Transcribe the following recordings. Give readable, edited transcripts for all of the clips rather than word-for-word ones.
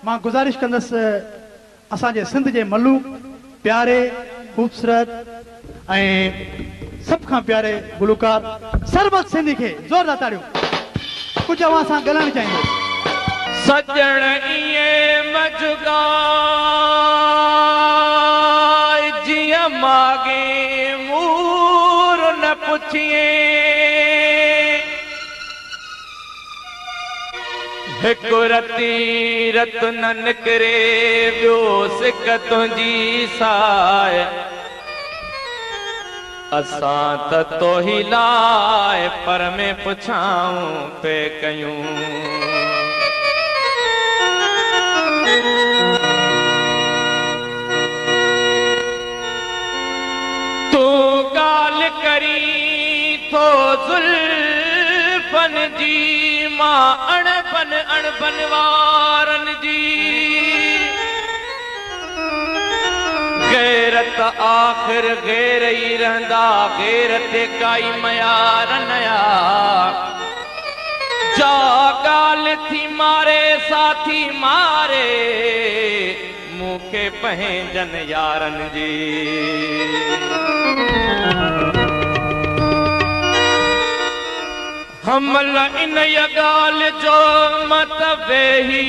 मां गुज़ारिश कंदसि असांजे सिंध जे मल्लू प्यारे ख़ूबसूरत ऐं सभ खां प्यारे गुलकार सरबत सिंधी खे ज़ोरदार ताड़ियूं कुझु अवां सां ॻाल्हाइणु चाहींदो। सजण इए मजुगा जिया मागे मूर न पुछिए हिकु रती रत न निकरे ॿियो सिक तुंहिंजी साए असां त तोही लाइ पर में पुछाऊं पे कयूं करी तो जुल्फन जी मां अणबन वारन जी गैरत आखिर गैर ही रहंदा गैरत काई मयार नया जा गाल थी मारे साथी मारे मूंखे पंहिंजन यारन जी हमल इन गाल जो मत वेही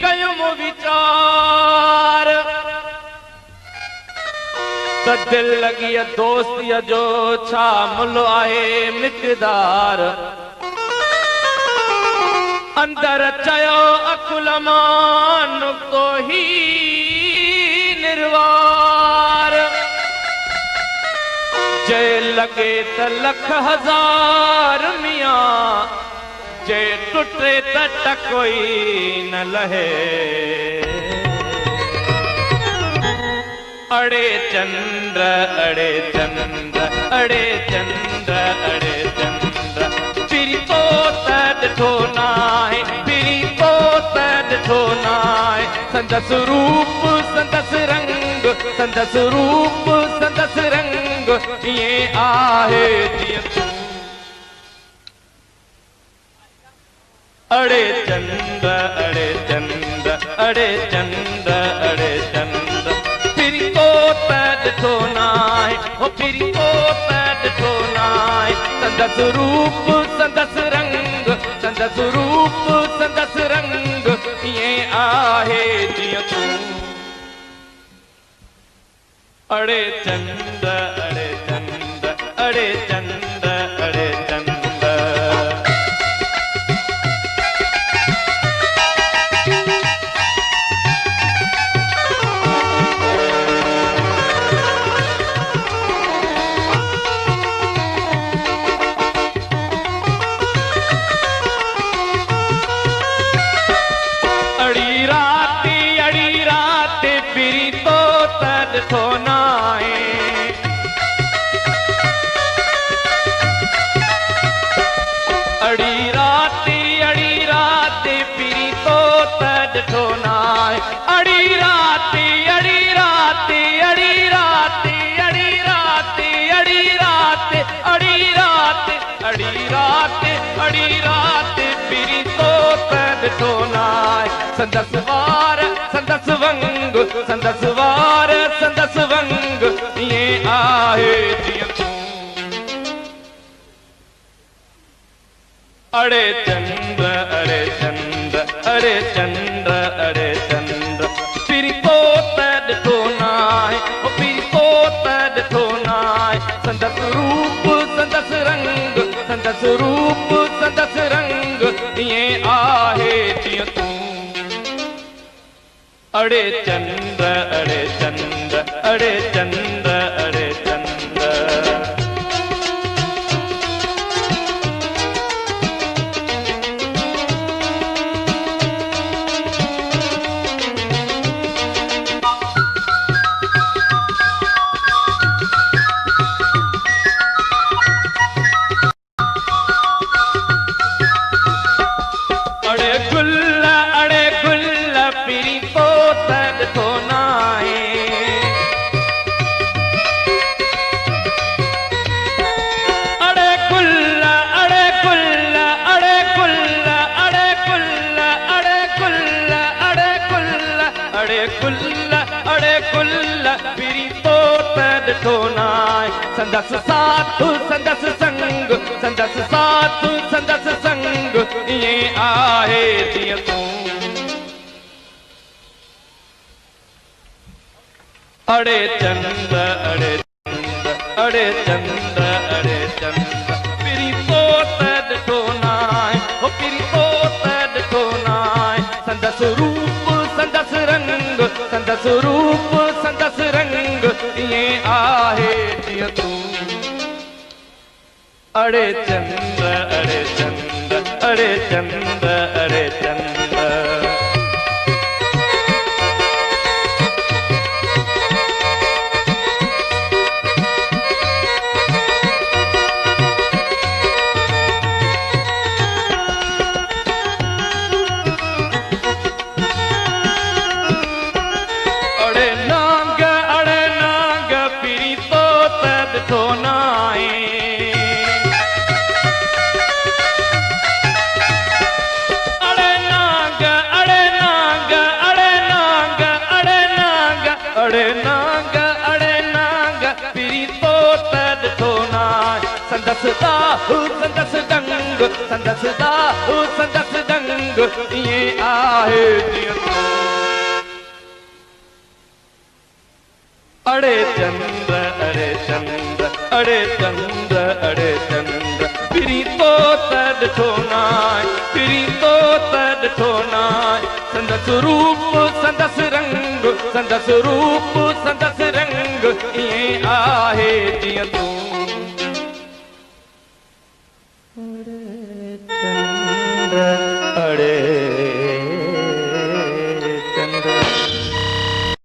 कयुम विचार त दिल लगी दोस्तीअ जो छा मुल आहे मिक़दार अंदर चयो अकुल मां नुक्तो ही निर्वार जे लगे त लख हजार मियां जे टुटे त टकोई न लहे अड़े चंद्र अड़े चंद्र अड़े चंद्र अड़े चंद्र फिरी तो ॾिठो नाहे फिरी तो ॾिठो नाहे संदस रूप संदस रंग संदस रूप संदस रंग ये आहे अड़े चंद्र अड़े चंद्र अड़े चंद्र अड़े चंद्र फिरी तो ॾिठो नाहे हो फिरी तो ॾिठो नाहे संदस रूप संदस रंग संदस रूप संदस रंग ये आहे जिया तू अड़े चंद्र अड़े चंद्र अड़े चंद्र अड़े चंद्र अड़ी रात फिरी तो ॾिठो नाहे अड़ी रात फिरी तो ॾिठो नाहे अड़ी रात अड़ी रात अड़ी रात अड़ी रात अड़ी रात अड़ी रात अड़ी रात अड़ी रात फिरी तो ॾिठो नाहे संदस वार संदस वंग संदस वार संदस वंग ये आहे जिया तू अड़े चंद्र अड़े चंद्र अड़े चंद्र अड़े चंद्र फिरी तो ॾिठो नाहे फिरी तो ॾिठो नाहे संदस रूप संदस रंग संदस रूप संदस रंग ये आहे जिया तू अड़े चंद्र अड़े चंद्र अड़े चंद्र अड़े चंद्र अड़े गुल फिरी तो ॾिठो नाहे अड़े कुल्ल पिरी तो ॾिठो नाहे संदस साथ संदस संग संदस साथ संदस संग ईअं आहे जीअं तूं अड़े चंद अड़े चंद अड़े चंद अड़े चंद पिरी तो ॾिठो नाहे हो पिरी तो ॾिठो नाहे संदस रूप संदस रंग संदस रूप संदस रंग ईअं आहे जीअं तूं अड़े चंद अड़े चंद अड़े चंद अड़े चंद संदस दाहू संदस दंग संदस दाहू संदस दंग ईअं आहे जीअं तूं अड़े चंद अड़े चंद अड़े चंद अड़े चंद पिरी तो ॾिठो नाहे पिरी तो ॾिठो नाहे संदस रूप संदस रंग संदस रूप संदस रंग ईअं आहे जीअं तूं